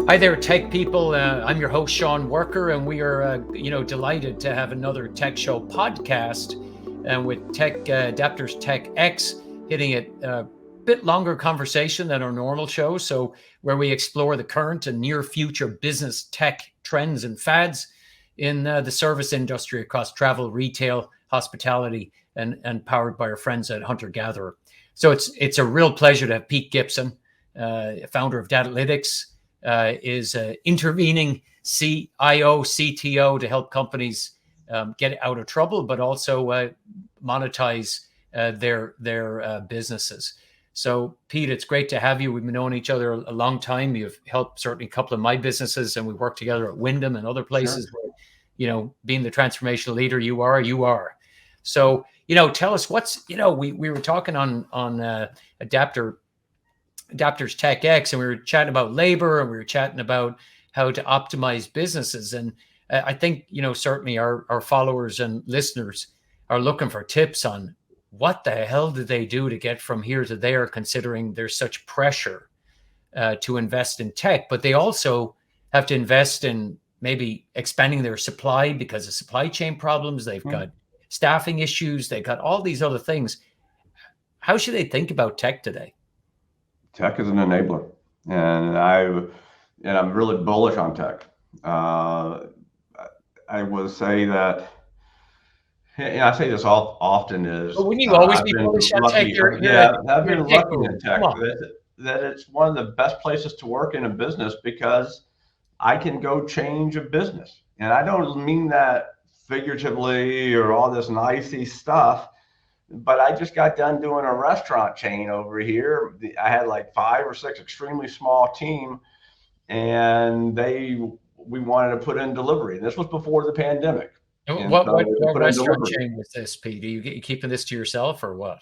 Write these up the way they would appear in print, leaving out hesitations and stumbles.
Hi there, tech people. I'm your host, Sean Worker, and we are, delighted to have another Tech Show podcast, and with AdaptersTechX hitting it a bit longer conversation than our normal show. So, where we explore the current and near future business tech trends and fads in the service industry across travel, retail, hospitality, and powered by our friends at Hunter Gatherer. So it's a real pleasure to have Pete Gibson, founder of Datalytics. Is intervening CIO, CTO to help companies get out of trouble, but also monetize their businesses. So, Pete, it's great to have you. We've been knowing each other a long time. You've helped certainly a couple of my businesses, and we work together at Wyndham and other places. Sure. Where, being the transformational leader you are. So, tell us we were talking on AdaptersTechX, and we were chatting about labor, and we were chatting about how to optimize businesses. And I think, certainly our followers and listeners are looking for tips on what the hell do they do to get from here to there, considering there's such pressure to invest in tech, but they also have to invest in maybe expanding their supply because of supply chain problems. They've got staffing issues. They've got all these other things. How should they think about tech today? Tech is an enabler, and I'm really bullish on tech. I would say that, I say this often is. But wouldn't you always be bullish on tech? I've been lucky in tech that it's one of the best places to work in a business because I can go change a business, and I don't mean that figuratively or all this nicey stuff. But I just got done doing a restaurant chain over here. I had like 5 or 6 extremely small team, and we wanted to put in delivery. And this was before the pandemic. What restaurant chain was this, Pete? Are you keeping this to yourself or what?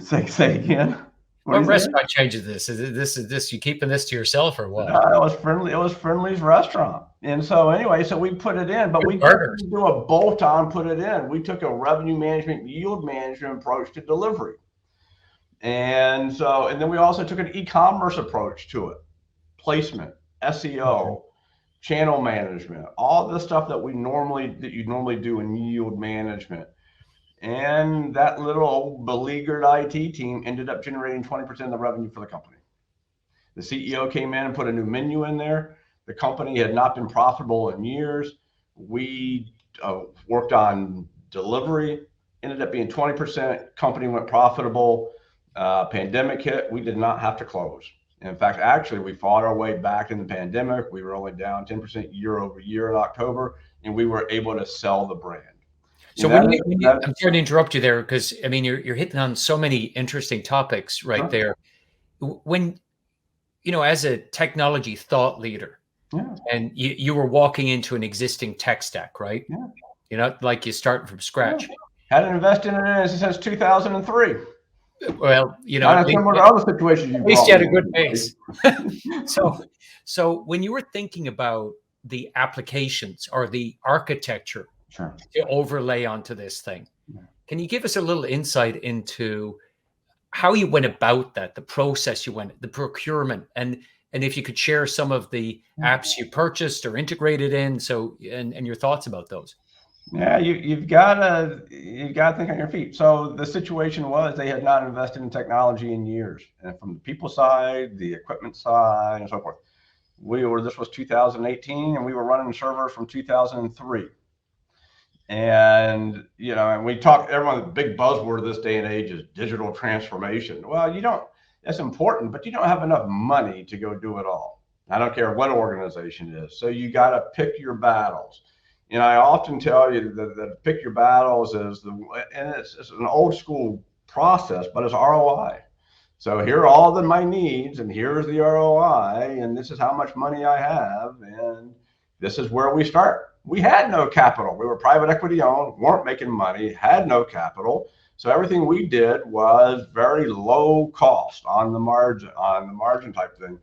Say again. What restaurant change is this? Is this you keeping this to yourself or what? It was Friendly. It was Friendly's restaurant. And so anyway, so we put it in, but we didn't do a bolt-on, put it in. We took a revenue management, yield management approach to delivery. And then we also took an e-commerce approach to it. Placement, SEO, channel management, all the stuff that you normally do in yield management. And that little beleaguered IT team ended up generating 20% of the revenue for the company. The CEO came in and put a new menu in there. The company had not been profitable in years. We worked on delivery, ended up being 20%. Company went profitable. Pandemic hit. We did not have to close. In fact, actually, we fought our way back in the pandemic. We were only down 10% year over year in October, and we were able to sell the brand. So I'm sorry to interrupt you there, because I mean you're hitting on so many interesting topics right there. When as a technology thought leader, and you were walking into an existing tech stack, right? Like you starting from scratch. Hadn't invested in it since 2003. Well, not similar to other situations. At least you had a good base. So when you were thinking about the applications or the architecture to overlay onto this thing, can you give us a little insight into how you went about that, the process you went, the procurement, and if you could share some of the apps you purchased or integrated in, and your thoughts about those? Yeah, you've got to think on your feet. So the situation was they had not invested in technology in years, and from the people side, the equipment side, and so forth. This was 2018, and we were running servers from 2003. And and we talk. Everyone, the big buzzword this day and age is digital transformation. Well, that's important, but you don't have enough money to go do it all. I don't care what organization it is. So you got to pick your battles. And I often tell you that pick your battles is it's an old school process, but it's ROI. So here are all my needs, and here's the ROI, and this is how much money I have, and this is where we start. We had no capital. We were private equity owned, weren't making money, had no capital. So everything we did was very low cost on the margin type thing.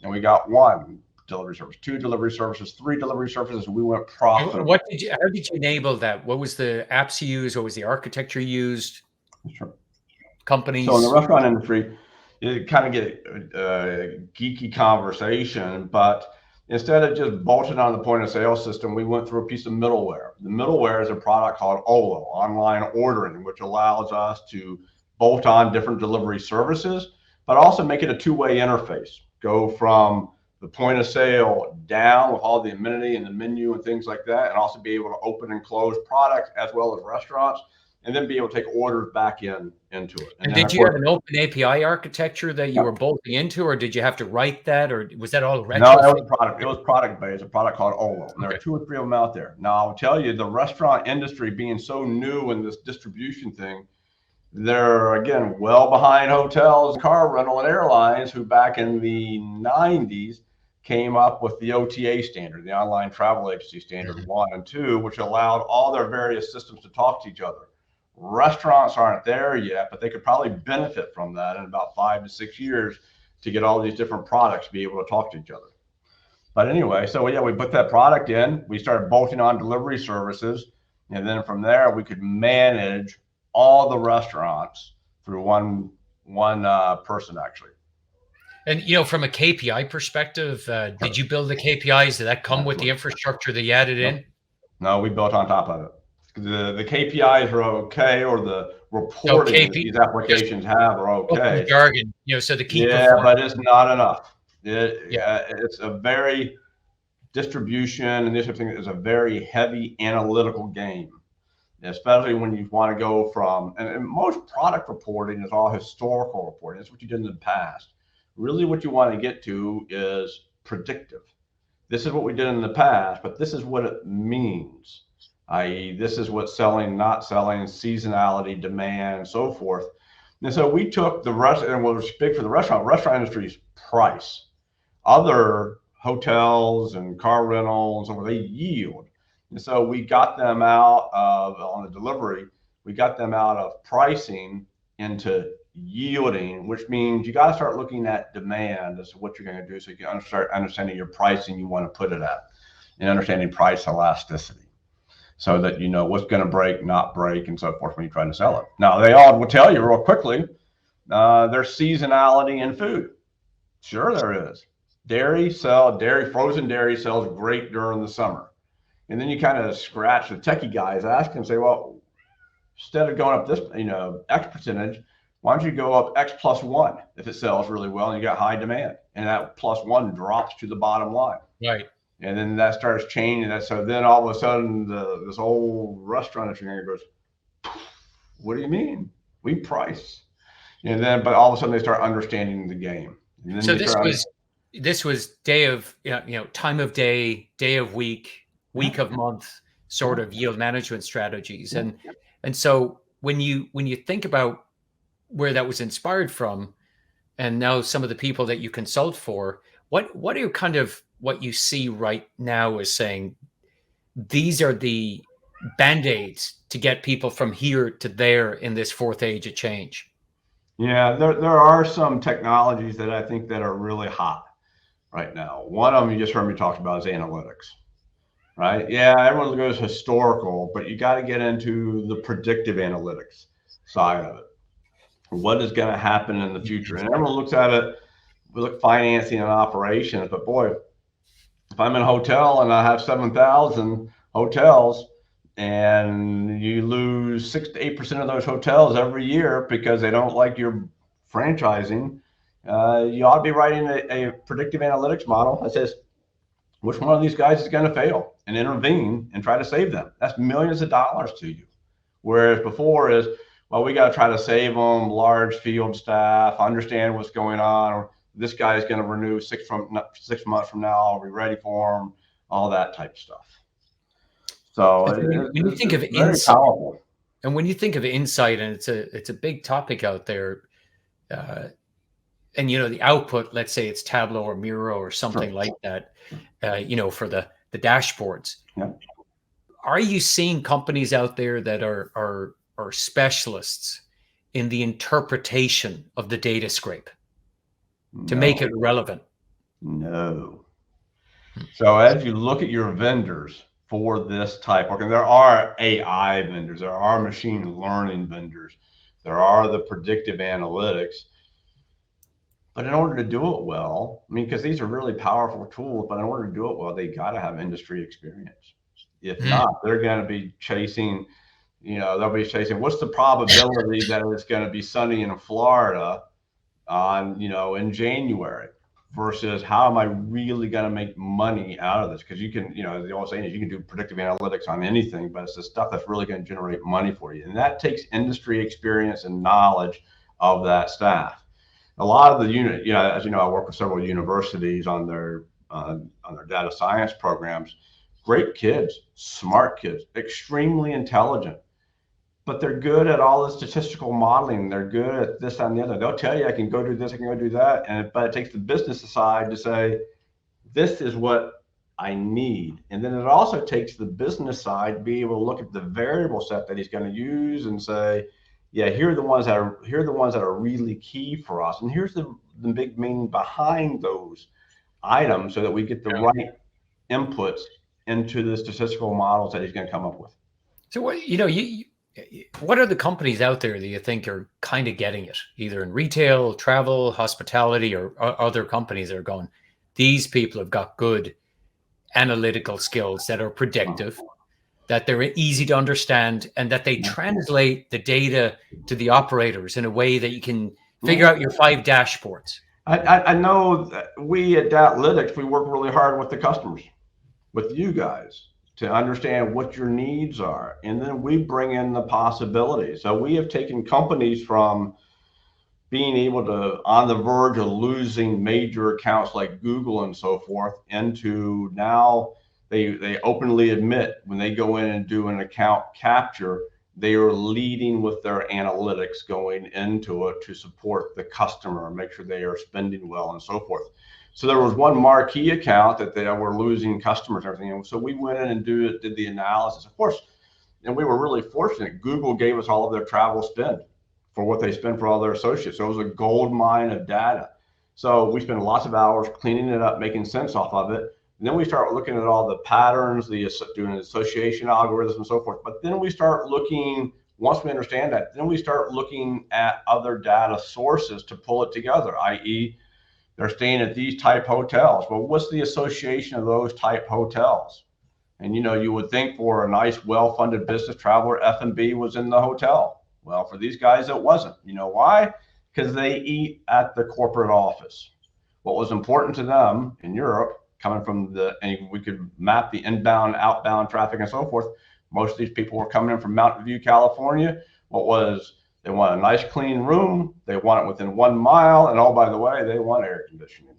And we got 1 delivery service, 2 delivery services, 3 delivery services. We went profitable. How did you enable that? What was the apps you used? What was the architecture you used? Sure. Companies. So in the restaurant industry, you kind of get a geeky conversation, but instead of just bolting on the point of sale system, we went through a piece of middleware. The middleware is a product called OLO, online ordering, which allows us to bolt on different delivery services, but also make it a two-way interface. Go from the point of sale down with all the amenity and the menu and things like that, and also be able to open and close products as well as restaurants, and then be able to take orders back into it. And did you have an open API architecture that you were bolting into, or did you have to write that, or was that all retro? No, it was product based, a product called OLO. And there are 2 or 3 of them out there. Now, I'll tell you, the restaurant industry being so new in this distribution thing, they're, again, well behind hotels, car rental, and airlines, who back in the 90s came up with the OTA standard, the online travel agency standard 1 and 2, which allowed all their various systems to talk to each other. Restaurants aren't there yet, but they could probably benefit from that in about 5 to 6 years to get all these different products to be able to talk to each other. But anyway, so yeah, we put that product in, we started bolting on delivery services, and then from there we could manage all the restaurants through one person, actually. And, you know, from a KPI perspective, did you build the KPIs? Did that come with the infrastructure that you added in? No, we built on top of it. The KPIs are okay, or the reporting that these applications have are okay. Jargon, you know, so the key. Yeah, but it's not enough. It's a very distribution, and this thing is a very heavy analytical game, especially when you want to go from, and most product reporting is all historical reporting. That's what you did in the past. Really what you want to get to is predictive. This is what we did in the past, but this is what it means, i.e. this is what's selling, not selling, seasonality, demand, so forth. And so we took the rest, and what was big for the restaurant industry's price. Other hotels and car rentals, they yield. And so we got them out of, on the delivery, we got them out of pricing into yielding, which means you got to start looking at demand as to what you're going to do, so you can start understanding your pricing you want to put it at, and understanding price elasticity, so that you know what's going to break, not break, and so forth when you're trying to sell it. Now, they all will tell you real quickly, there's seasonality in food. Sure, there is. Frozen dairy sells great during the summer. And then you kind of scratch the techie guys, ask and say, well, instead of going up this, X percentage, why don't you go up X plus 1 if it sells really well and you got high demand, and that plus 1 drops to the bottom line. Right. And then that starts changing that. So then all of a sudden this old restaurant goes, what do you mean? We price. And then, but all of a sudden they start understanding the game. And then so this was day of, time of day of week of month sort of yield management strategies. And so when you think about where that was inspired from, and now some of the people that you consult for, what are kind of what you see right now as saying these are the band-aids to get people from here to there in this fourth age of change? Yeah, there are some technologies that I think that are really hot right now. One of them you just heard me talk about is analytics, right? Yeah, everyone goes historical, but you got to get into the predictive analytics side of it. What is going to happen in the future? And everyone looks at it, we look financing and operations, but boy, if I'm in a hotel and I have 7,000 hotels and you lose 6 to 8% of those hotels every year because they don't like your franchising, you ought to be writing a predictive analytics model that says which one of these guys is going to fail, and intervene and try to save them. That's millions of dollars to you. Whereas before is, well, we got to try to save them, large field staff, understand what's going on, or this guy is going to renew 6 months from now, are we ready for him, all that type of stuff. So when you think of insight, and when you think of insight, and it's a big topic out there, and the output, let's say it's Tableau or Miro or something like that, for the dashboards. Yeah. Are you seeing companies out there that are specialists in the interpretation of the data scrape to make it relevant? No. So as you look at your vendors for this type, and there are AI vendors, there are machine learning vendors, there are the predictive analytics. But in order to do it well, I mean, because these are really powerful tools, but in order to do it well, they got to have industry experience. If Mm. not, they're going to be chasing, they'll be chasing what's the probability that it's going to be sunny in Florida in January versus how am I really going to make money out of this? Because you can, the old saying is you can do predictive analytics on anything, but it's the stuff that's really going to generate money for you. And that takes industry experience and knowledge of that staff. A lot of the unit, as you know, I work with several universities on their data science programs. Great kids, smart kids, extremely intelligent, but they're good at all the statistical modeling. They're good at this and the other. They'll tell you, I can go do this, I can go do that. But it takes the business side to say, this is what I need. And then it also takes the business side to be able to look at the variable set that he's going to use and say, yeah, here are the ones that are really key for us. And here's the big meaning behind those items so that we get the right inputs into the statistical models that he's going to come up with. So what are the companies out there that you think are kind of getting it, either in retail, travel, hospitality, or other companies that are going, these people have got good analytical skills that are predictive, that they're easy to understand, and that they translate the data to the operators in a way that you can figure out your 5 dashboards? I know that we at Datalytics, we work really hard with the customers, with you guys, to understand what your needs are. And then we bring in the possibilities. So we have taken companies from being able to, on the verge of losing major accounts like Google and so forth, into now they openly admit when they go in and do an account capture, they are leading with their analytics going into it to support the customer and make sure they are spending well and so forth. So there was one marquee account that they were losing customers and everything. And so we went in and did the analysis, of course, and we were really fortunate. Google gave us all of their travel spend for what they spend for all their associates. So it was a gold mine of data. So we spent lots of hours cleaning it up, making sense off of it. And then we start looking at all the patterns, doing association algorithms and so forth. But then we start looking, once we understand that, then we start looking at other data sources to pull it together, i.e., they're staying at these type hotels. Well, what's the association of those type hotels? And you would think for a nice, well-funded business traveler, F&B was in the hotel. Well, for these guys, it wasn't. You know why? Because they eat at the corporate office. What was important to them in Europe, coming from and we could map the inbound, outbound traffic and so forth. Most of these people were coming in from Mountain View, California. They want a nice clean room. They want it within 1 mile. And oh, by the way, they want air conditioning.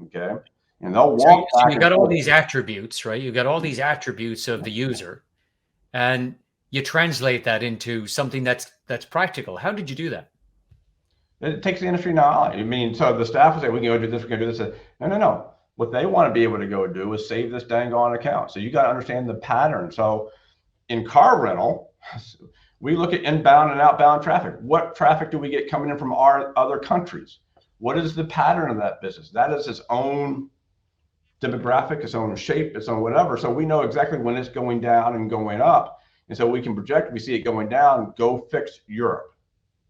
Okay. And they'll walk so you got all these attributes, right? You got all these attributes of the user, and you translate that into something that's practical. How did you do that? It takes the industry knowledge. I mean, so the staff will say, we can go do this, we can do this. No. What they want to be able to go do is save this dang on account. So you got to understand the pattern. So in car rental, we look at inbound and outbound traffic. What traffic do we get coming in from our other countries? What is the pattern of that business? That is its own demographic, its own shape, its own whatever. So we know exactly when it's going down and going up. And so we can project, we see it going down, go fix Europe,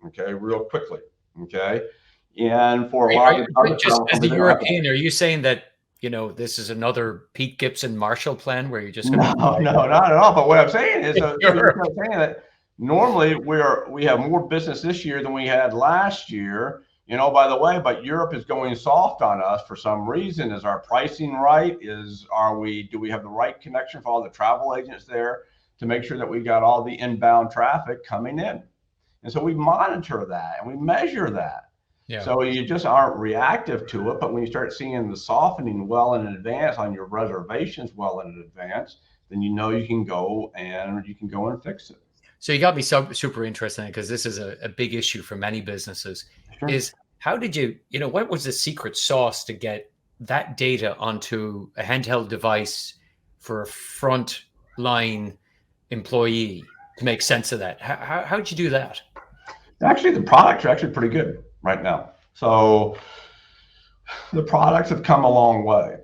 okay, real quickly, okay? And for a lot of the just as the European, are you saying that, this is another Pete Gibson Marshall Plan where you're just going to... No, not at all. But what I'm saying is, I'm saying that normally we have more business this year than we had last year. By the way, but Europe is going soft on us for some reason. Is our pricing right? Do we have the right connection for all the travel agents there to make sure that we got all the inbound traffic coming in? And so we monitor that and we measure that. Yeah. So you just aren't reactive to it, but when you start seeing the softening well in advance on your reservations well in advance, then you can go and fix it. So you got me super interested because this is a big issue for many businesses. Sure. Is how did what was the secret sauce to get that data onto a handheld device for a frontline employee to make sense of that? How did you do that? Actually, the products are actually pretty good right now. So the products have come a long way.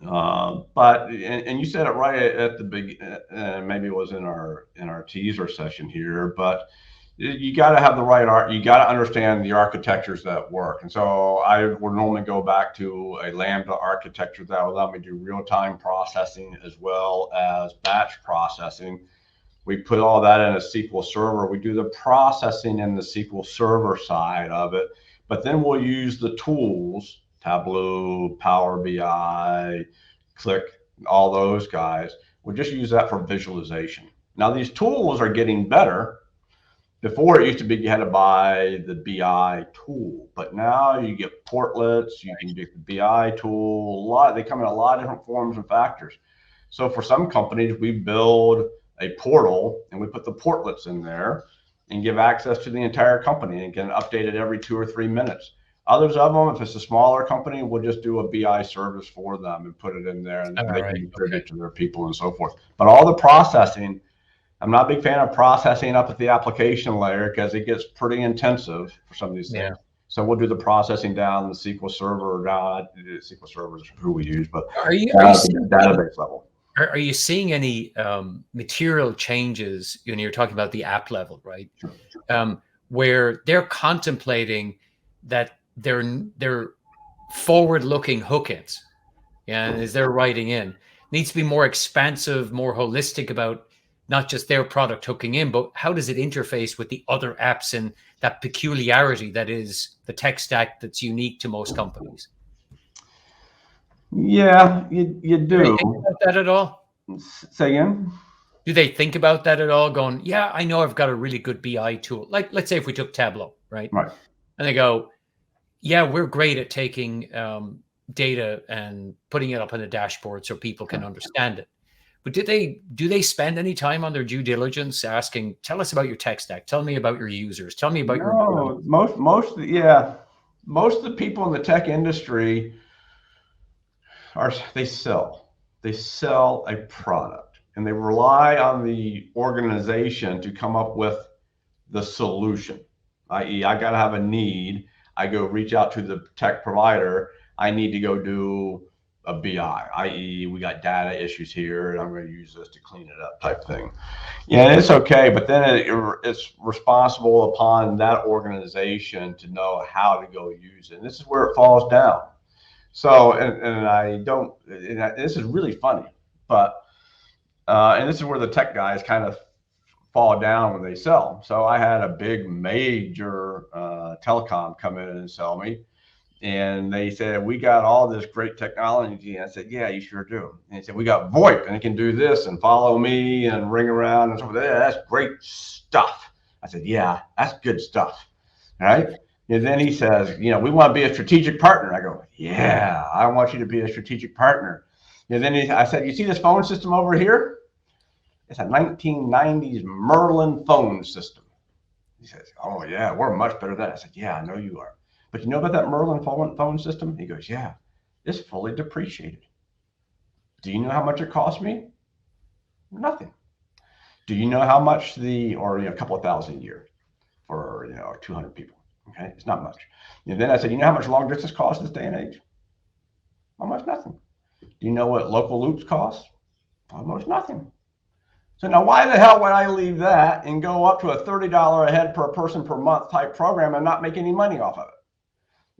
But you said it right at the beginning, maybe it was in our teaser session here, but You got to have the right art. You got to understand the architectures that work. And so I would normally go back to a Lambda architecture that will allow me to do real-time processing as well as batch processing. We put all that in a SQL Server. We do the processing in the SQL Server side of it, but then we'll use the tools, Tableau, Power BI, Click, all those guys. We'll just use that for visualization. Now these tools are getting better. Before it used to be you had to buy the BI tool, but now you get portlets, you can get the BI tool. They come in a lot of different forms and factors. So for some companies, we build a portal and we put the portlets in there and give access to the entire company and can update it every 2 or 3 minutes. Others of them, if it's a smaller company, we'll just do a BI service for them and put it in there and they can contribute to their people and so forth. But all the processing, I'm not a big fan of processing up at the application layer because it gets pretty intensive for some of these things. So we'll do the processing down the SQL Server, down SQL Server is who we use, but are you database level. Are you seeing any material changes when you're talking about the app level, right? Where they're contemplating that they're forward-looking hook-ins, and as they're writing in, needs to be more expansive, more holistic about not just their product hooking in, but how does it interface with the other apps and that peculiarity that is the tech stack that's unique to most companies? Yeah, you do. Do they think about that at all? Say again? Do they think about that at all? Going, yeah, I know I've got a really good BI tool. Like, let's say if we took Tableau, right? Right. And they go, yeah, we're great at taking data and putting it up on a dashboard so people can understand it. But do they spend any time on their due diligence asking, tell us about your tech stack, tell me about your users, tell me about your most of the people in the tech industry they sell a product and they rely on the organization to come up with the solution, i.e. I got to have a need, I go reach out to the tech provider, I need to go do a BI, i.e. we got data issues here and I'm going to use this to clean it up type thing. Yeah, it's okay, but then it's responsible upon that organization to know how to go use it. And this is where it falls down. So, this is really funny, but, and this is where the tech guys kind of fall down when they sell. So I had a big major telecom come in and sell me. And they said, we got all this great technology. And I said, yeah, you sure do. And they said, we got VoIP and it can do this and follow me and ring around and so forth. Yeah, that's great stuff. I said, yeah, that's good stuff. All right. And then he says, we want to be a strategic partner. I go, yeah, I want you to be a strategic partner. And then I said, you see this phone system over here? It's a 1990s Merlin phone system. He says, oh yeah, we're much better than that. I said, yeah, I know you are. But you know about that Merlin phone system? He goes, yeah, it's fully depreciated. Do you know how much it cost me? Nothing. Do you know how much a couple of thousand a year for 200 people? Okay, it's not much. And then I said, you know how much long distance costs this day and age? Almost nothing. Do you know what local loops cost? Almost nothing. So now why the hell would I leave that and go up to a $30 a head per person per month type program and not make any money off of it?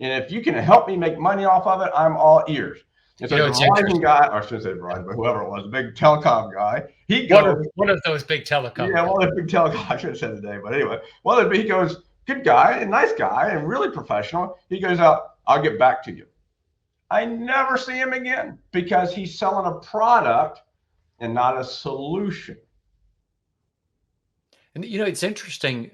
And if you can help me make money off of it, I'm all ears. And so the Verizon guy, or I shouldn't say Verizon, but whoever it was, the big telecom guy, he goes, one of those big telecom. Yeah, one of the big telecom. I should have said today, but anyway, he goes, good guy and nice guy and really professional. He goes out, I'll get back to you. I never see him again because he's selling a product and not a solution. And it's interesting,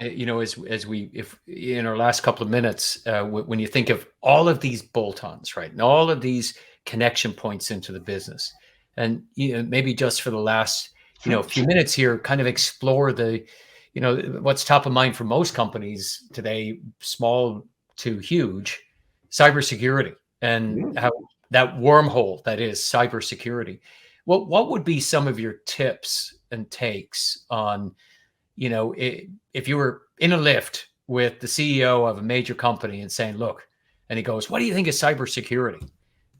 as we in our last couple of minutes, when you think of all of these bolt-ons, right, and all of these connection points into the business, and maybe just for the last few minutes here, kind of explore the what's top of mind for most companies today, small to huge, cybersecurity, and how that wormhole that is cybersecurity. What would be some of your tips and takes on, if you were in a lift with the CEO of a major company and saying, look, and he goes, what do you think is cybersecurity?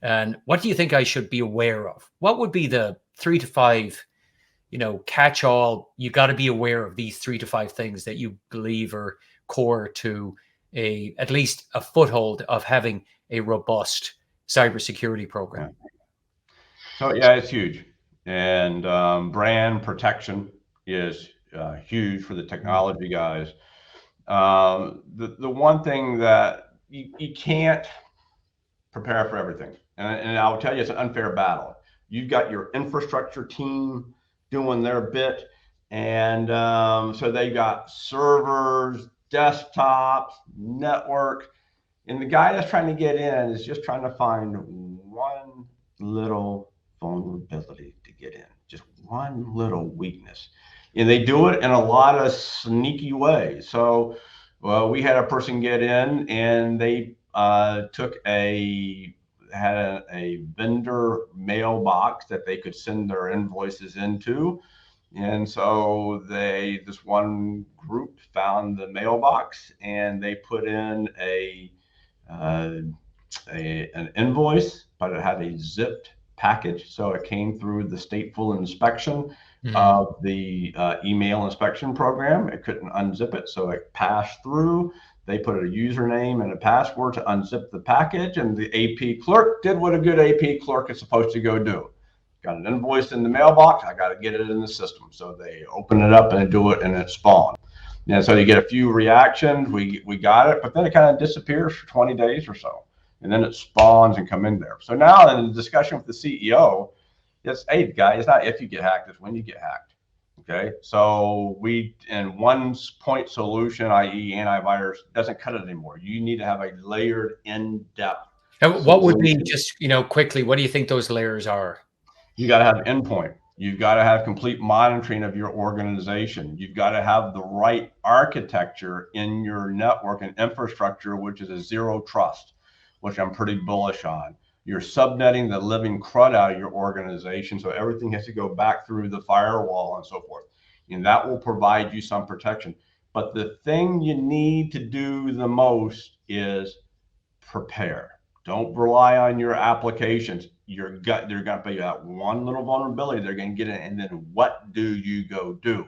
And what do you think I should be aware of? What would be the 3 to 5, catch all. You got to be aware of these 3 to 5 things that you believe are core to at least a foothold of having a robust cybersecurity program. So yeah, it's huge, and brand protection is huge for the technology guys. The one thing that you can't prepare for everything, and I'll tell you, it's an unfair battle. You've got your infrastructure team doing their bit, and so they've got servers, desktops, network, and the guy that's trying to get in is just trying to find one little vulnerability to get in, just one little weakness. And they do it in a lot of sneaky ways. So, well, we had a person get in, and they had a vendor mailbox that they could send their invoices into. And so this one group found the mailbox, and they put in an invoice, but it had a zipped package. So it came through the stateful inspection of the email inspection program. It couldn't unzip it, so it passed through. They put a username and a password to unzip the package, and the AP clerk did what a good AP clerk is supposed to go do. Got an invoice in the mailbox, I got to get it in the system. So they open it up and do it, and it spawned. And so you get a few reactions, we got it, but then it kind of disappears for 20 days or so. And then it spawns and come in there. So now in the discussion with the CEO, it's, hey, guys, it's not if you get hacked, it's when you get hacked. Okay, so in one point solution, i.e. antivirus, doesn't cut it anymore. You need to have a layered, in-depth. And what would be, just quickly, what do you think those layers are? You got to have endpoint. You've got to have complete monitoring of your organization. You've got to have the right architecture in your network and infrastructure, which is a zero trust, which I'm pretty bullish on. You're subnetting the living crud out of your organization, so everything has to go back through the firewall and so forth. And that will provide you some protection. But the thing you need to do the most is prepare. Don't rely on your applications. They're going to put you that one little vulnerability, they're going to get it, and then what do you go do?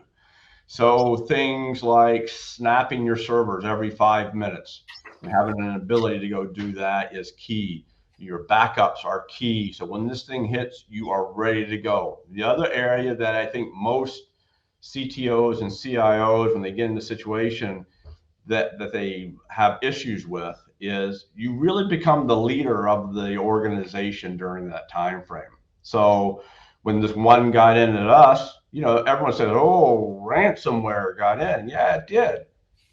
So things like snapping your servers every 5 minutes and having an ability to go do that is key. Your backups are key. So when this thing hits, you are ready to go. The other area that I think most CTOs and CIOs, when they get in the situation that they have issues with, is you really become the leader of the organization during that time frame. So when this one got in at us, everyone said, oh, ransomware got in. Yeah, it did.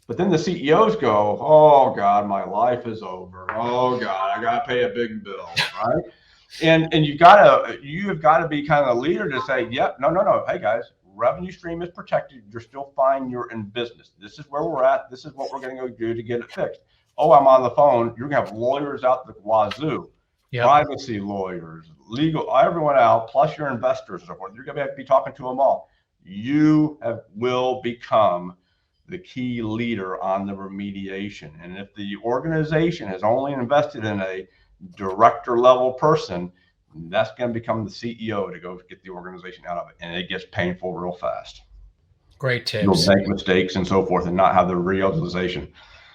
But then the CEOs go, oh God, my life is over. Oh God, I got to pay a big bill, right? And you've got to be kind of a leader to say, yep, no. Hey guys, revenue stream is protected. You're still fine. You're in business. This is where we're at. This is what we're going to go do to get it fixed. Oh, I'm on the phone. You're going to have lawyers out the wazoo, privacy lawyers, legal, everyone out, plus your investors and so forth. You're going to have to be talking to them all. You will become the key leader on the remediation. And if the organization has only invested in a director level person, that's going to become the CEO to go get the organization out of it. And it gets painful real fast. Great tips. You'll make mistakes and so forth and not have the realization.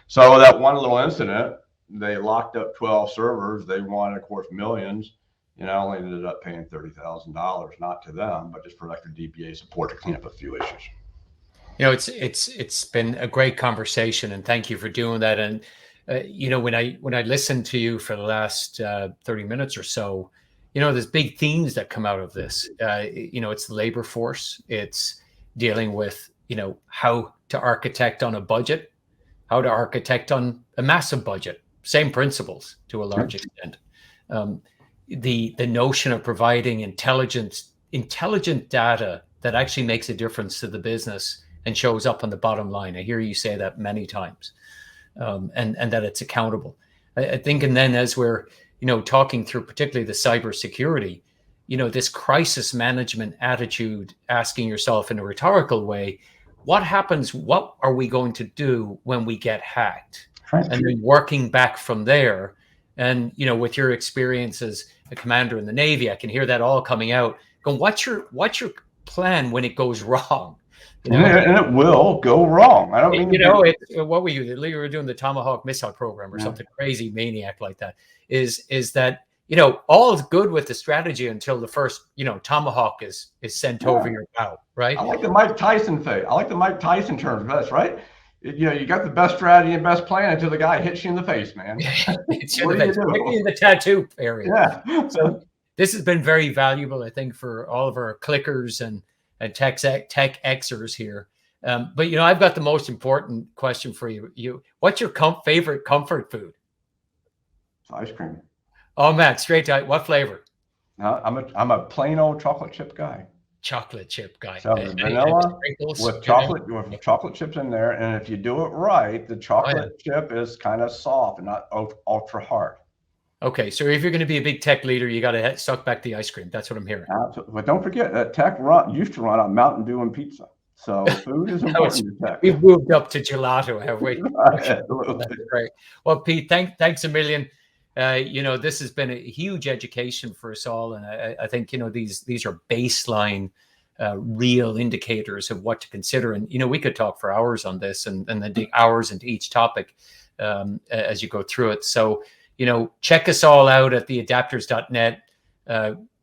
So that one little incident, they locked up 12 servers. They wanted, of course, millions. I only ended up paying $30,000, not to them, but just for extra DBA support to clean up a few issues. It's been a great conversation, and thank you for doing that. And when I listened to you for the last 30 minutes or so, there's big themes that come out of this. It's the labor force. It's dealing with how to architect on a budget, how to architect on a massive budget. Same principles to a large extent. The notion of providing intelligent data that actually makes a difference to the business and shows up on the bottom line. I hear you say that many times, and that it's accountable. I think, and then as we're, talking through particularly the cybersecurity, this crisis management attitude, asking yourself in a rhetorical way, what happens, what are we going to do when we get hacked? Right. And then working back from there. And, with your experience as a commander in the Navy, I can hear that all coming out. Going, what's your plan when it goes wrong. And it will go wrong. I don't mean what were you? You were doing the Tomahawk missile program or something crazy maniac like that. Is that all is good with the strategy until the first Tomahawk is sent over your bow, right? I like the Mike Tyson thing. I like the Mike Tyson terms best, right? You got the best strategy and best plan until the guy hits you in the face, man. Hits you in the face, in the tattoo area. Yeah. So this has been very valuable, I think, for all of our clickers and TechXers here. But I've got the most important question for you. What's your favorite comfort food? It's ice cream. Oh man, straight to what flavor? I'm a plain old chocolate chip guy. Chocolate chip guy. So vanilla with chocolate chips in there, and if you do it right, the chocolate chip is kind of soft and not ultra hard. Okay, so if you're going to be a big tech leader, you got to suck back the ice cream. That's what I'm hearing. Absolutely. But don't forget that tech used to run on Mountain Dew and pizza. So food is important to tech. We've moved up to gelato, have we? Absolutely. That's great. Well, Pete, thanks a million. This has been a huge education for us all, and I think these are baseline, real indicators of what to consider. And we could talk for hours on this, and then dig hours into each topic as you go through it. So. Check us all out at the adapters.net.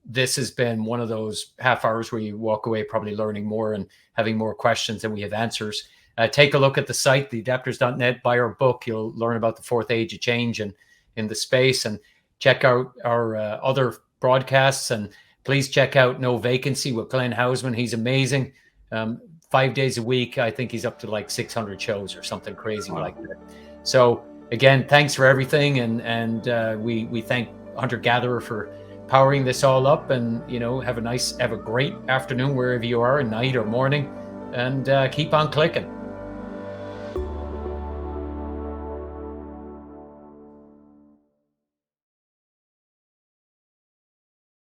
This has been one of those half hours where you walk away probably learning more and having more questions than we have answers. Take a look at the site, the adapters.net, buy our book. You'll learn about the fourth age of change and in the space, and check out our other broadcasts. And please check out No Vacancy with Glenn Hausman. He's amazing. 5 days a week. I think he's up to like 600 shows or something crazy like that. So again, thanks for everything, and we thank Hunter Gatherer for powering this all up. And have a great afternoon wherever you are, night or morning, and keep on clicking.